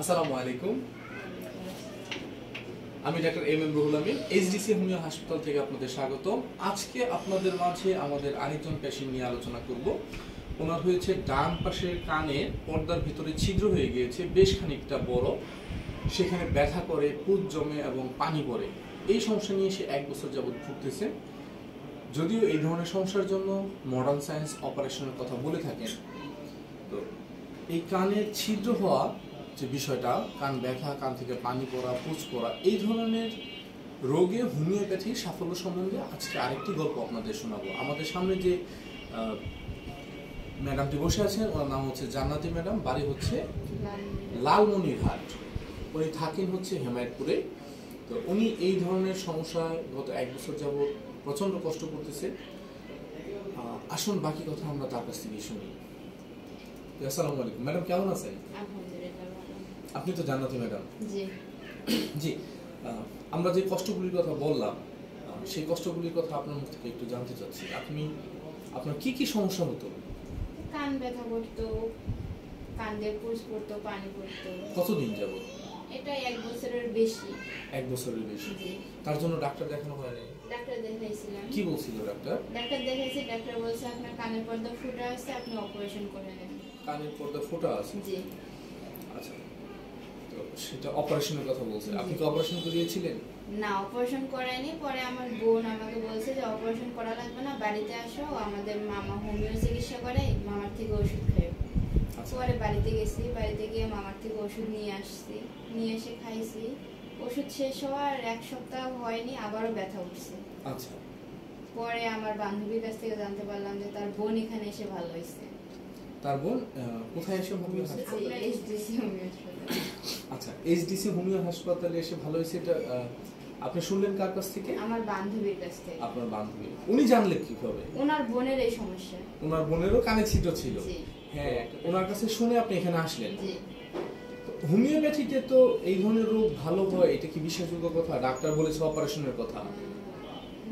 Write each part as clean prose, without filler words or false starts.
আসসালামু আলাইকুম। আমি doctor M M Ruhul Amin, HDC homeo হাসপাতাল থেকে আপনাদের স্বাগতম। আজকে আপনাদের মাঝে আমাদের আরেকজন পেশেন্ট নিয়ে আলোচনা করব। ওনার হয়েছে ডান পাশের কানে পর্দার ভিতরে ছিদ্র হয়ে গিয়েছে, বেশ খানিকটা বড়, সেখানে ব্যথা করে, পুজ জমে এবং পানি পড়ে। এই সমস্যা নিয়ে সে 1 বছর যাবৎ ভুগতেছে। যদিও এই ধরনের সমস্যার জন্য মডার্ন সায়েন্স অপারেশনের কথা বলে থাকেন, তো এই কানের ছিদ্র হওয়া যে বিষয়টা, কান ব্যথা, কান থেকে পানি পড়া, পুজ পড়া, এই ধরনের রোগে হোমিওপ্যাথির সাফল্য সম্বন্ধে আজকে আরেকটি গল্প আপনাদের শোনাবো। আমাদের সামনে যে ম্যাডামটি বসে আছেন, ওনার নাম হচ্ছে জান্নাতি ম্যাডাম, বাড়ি হচ্ছে লালমনিরহাট। উনি থাকেন হচ্ছে হেমায়তপুরে। তো উনি এই ধরনের সমস্যায় গত 1 বছর যাবৎ প্রচন্ড কষ্ট করতেছে। আসুন বাকি কথা আমরা তার কাছ থেকে শুনি। আসসালামু আলাইকুম ম্যাডাম, কেমন আছেন? আপনি তো জান্নাতি ম্যাডাম। জি, আমরা যে কষ্টগুলির কথা বললাম, সেই কষ্টগুলির কথা আপনার মুখ থেকে একটু জানতে চাচ্ছি। আপনার কি কি সমস্যা হতো? কান ব্যথা করতো, কান দিয়ে পুজ পড়তো, পানি পড়তো। কতদিন যাবত? এটা 1 বছরের বেশি। 1 বছরের বেশি। জি। তার জন্য ডাক্তার দেখানো হয়নি? ডাক্তার দেখাইছিলাম। কি বলছিল ডাক্তার? ডাক্তার দেখাইছি, ডাক্তার বলছে আপনার কানের পর্দা ফুটা আছে, আপনি অপারেশন করে নেন। কানের পর্দা ফোঁটা আছে? জি। আচ্ছা, তো সেটা অপারেশনের কথা বলছে। আপনি কি অপারেশন করিয়েছিলেন? না, অপারেশন করায়নি। পরে আমার বোন আমাকে বলছে যে অপারেশন করা লাগবে না, বাড়িতে আসো, আমাদের মামা হোমিও চিকিৎসা করে, মামার থেকে ওষুধ খাই। পরে বাড়িতে গেছি, বাড়িতে গিয়ে মামার থেকে ওষুধ নিয়ে আসছি, নিয়ে এসে খাইছি। ওষুধ শেষ হওয়ার 1 সপ্তাহ হয়নি, আবারও ব্যথা উঠছে। আচ্ছা। পরে আমার বান্ধবীর কাছ থেকে জানতে পারলাম যে তার বোন এখানে এসে ভালো হয়েছে। তার বোন কোথায় এসে হোমিও হাসপাতালে? এইচডিসি হোমিও হাসপাতালে। আচ্ছা, এইচডিসি হোমিও হাসপাতালে এসে ভালো হয়েছে, এটা আপনি শুনলেন কার কাছ থেকে? আমার বান্ধবীর কাছ থেকে। আপনার বান্ধবী? উনি জানলেন কিভাবে? ওনার বোনের এই সমস্যা। ওনার বোনেরও কানে ছিদ্র ছিল? জি। হ্যাঁ, ওনার কাছে শুনে আপনি এখানে আসলেন। জি। হোমিওপ্যাথিতে তো এই ধরনের রোগ ভালো হয়, এটা কি বিশ্বাসযোগ্য কথা? ডাক্তার বলেছে অপারেশনের কথা।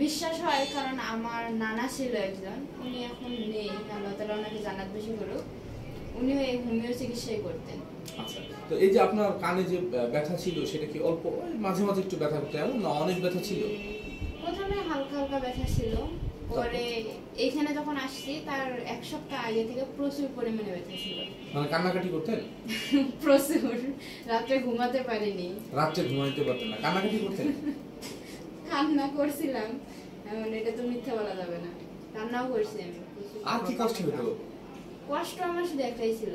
বিশ্বাস হয়, কারণ আমার নানা ছিল একজন, উনি এখন নেই, আল্লাহ তাআলা ওনাকে জান্নাত বেশি করুক। উনিও এই হোমিও চিকিৎসাই করতেন। আচ্ছা, তো এই যে আপনার কানে যে ব্যথা ছিল, সেটা কি অল্প, মাঝে মাঝে একটু ব্যথা করতে, এমন না অনেক ব্যথা ছিল? প্রথমে হালকা হালকা ব্যথা ছিল, পরে এইখানে যখন আসছি তার 1 সপ্তাহ আগে থেকে প্রচুর পরিমাণে ব্যথা ছিল। মানে কান্নাকাটি করতেন? প্রচুর, রাতে ঘুমাতে পারিনি। রাতে ঘুমাইতে পারতেন না, কান্নাকাটি করতেন? কান্না করছিলাম, মানে এটা তো মিথ্যা বলা যাবে না, কান্নাও করছি আমি। আর কি কষ্ট হতো? কষ্ট আমার শুধু একটাই ছিল,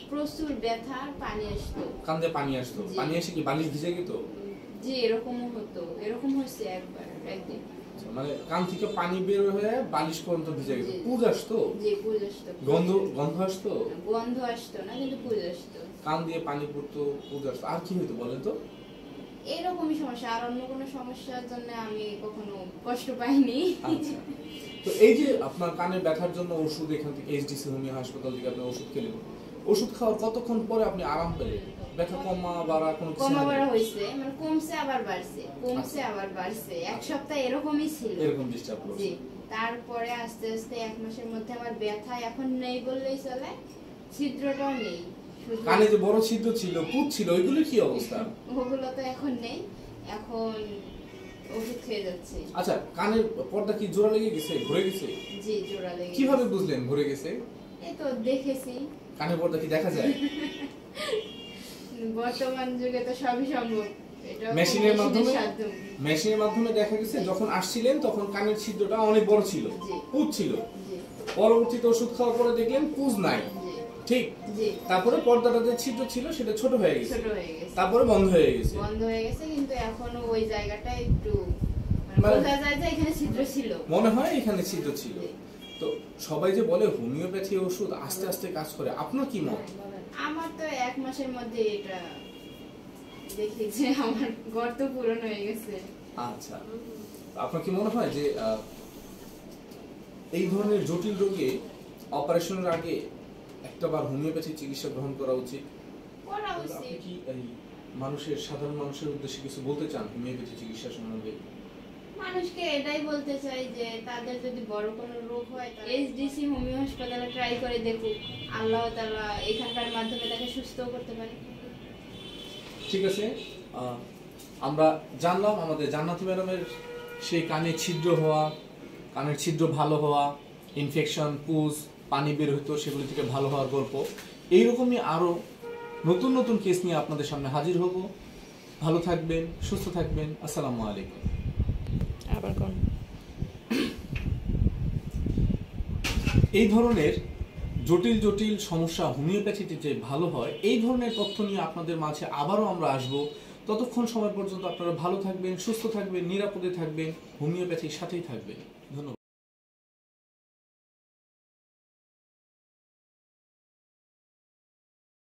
প্রচুর ব্যথা, পানি আসতো, কান দিয়ে পানি আসতো। পানি এসে কি বালিশ ভিজে যেত? জি, এরকমও হতো, এরকম হয়েছে একদিন। মানে কান থেকে পানি বের হয়ে বালিশ পর্যন্ত ভিজে গেত। পুজ আসতো? জি, পুজ আসতো। গন্ধ আসতো? গন্ধ আসতো না, কিন্তু পুজ আসতো। কান দিয়ে পানি পড়তো, পুজ আসতো। আর কি হইতো বলেন তো? এরকমই সমস্যা, আর অন্য কোনো সমস্যার জন্য আমি কখনো কষ্ট পাইনি। আচ্ছা, তো এই যে আপনার কানের ব্যথার জন্য ওষুধ এখান থেকে এইচডিসি হোমিও হাসপাতাল থেকে আপনি ওষুধ খেলেন, ওষুধ খাওয়ার কতক্ষণ পরে আপনি আরাম পেলেন? ব্যথা কমা বাড়া কোনো কিছু? কমা বাড়া হইছে, মানে কমছে আবার বাড়ছে, কমছে আবার বাড়ছে। 1 সপ্তাহ এরকমই ছিল, এরকম ডিস্টার্ব করছে। জি। তারপরে আস্তে আস্তে 1 মাসের মধ্যে আমার ব্যথা এখন নেই বললেই চলে, ছিদ্রটাও নেই। কানে যে বড় ছিদ্র ছিল, পুজ ছিল, ওইগুলোর কি অবস্থা? ওগুলো তো এখন নেই, এখন ওষুধ খেয়ে যাচ্ছি। আচ্ছা, কানের পর্দা কি জোড়া লেগে গেছে, ঘুরে গেছে? জি, জোড়া লেগে। কিভাবে বুঝলেন ঘুরে গেছে? এই তো দেখেছি। কানের পর্দা কি দেখা যায়? বর্তমান যুগে তো সবই সম্ভব, এটা মেশিনের মাধ্যমে দেখা গেছে যখন আসছিলেন তখন কানের ছিদ্রটা অনেক বড় ছিল, পুজ ছিল। পরবর্তীতে ওষুধ খাওয়ার পরে দেখলেন পুজ নাই, ঠিক? তারপরে পর্দাটা যে ছিদ্র ছিল সেটা ছোট হয়ে গেছে, তারপরে বন্ধ হয়ে গেছে। কিন্তু এখনো ওই জায়গাটা একটু বোঝা যায় যে এখানে ছিদ্র ছিল, মনে হয় এখানে ছিদ্র ছিল। তো সবাই যে বলে হোমিওপ্যাথি ওষুধ আস্তে আস্তে কাজ করে, আপনার কি মত? আমার তো 1 মাসের মধ্যে এটা দেখি যে আমার গর্ত পূরণ হয়ে গেছে। আচ্ছা, আপনার কি মনে হয় যে এই ধরনের জটিল রোগে অপারেশনের আগে একটাবার হোমিওপ্যাথি চিকিৎসা গ্রহণ করা উচিত? আপনি কি এই সাধারণ মানুষের উদ্দেশ্যে কিছু বলতে চান হোমিওপ্যাথি চিকিৎসা সম্বন্ধে? মানুষকে এটাই বলতে চাই যে তাদের যদি বড় কোনো রোগ হয়, এইচডিসি হোমিও হাসপাতালে ট্রাই করে দেখুক, আল্লাহ তাআলা এখানকার মাধ্যমে তাকে সুস্থ করতে পারে। ঠিক আছে, আমরা জানলাম আমাদের জান্নাতি ম্যাডামের সেই কানে ছিদ্র হওয়া, কানের ছিদ্র ভালো হওয়া, ইনফেকশন, পুজ, পানি বের হইতো, সেগুলি থেকে ভালো হওয়ার গল্প। এইরকমই আরও নতুন নতুন কেস নিয়ে আপনাদের সামনে হাজির হব। ভালো থাকবেন, সুস্থ থাকবেন। আসসালামু আলাইকুম। আবার কোন এই ধরনের জটিল জটিল সমস্যা হোমিওপ্যাথিতে যে ভালো হয়, এই ধরনের তথ্য নিয়ে আপনাদের মাঝে আবারও আমরা আসব। ততক্ষণ সময় পর্যন্ত আপনারা ভালো থাকবেন, সুস্থ থাকবেন, নিরাপদে থাকবেন, হোমিওপ্যাথির সাথেই থাকবেন।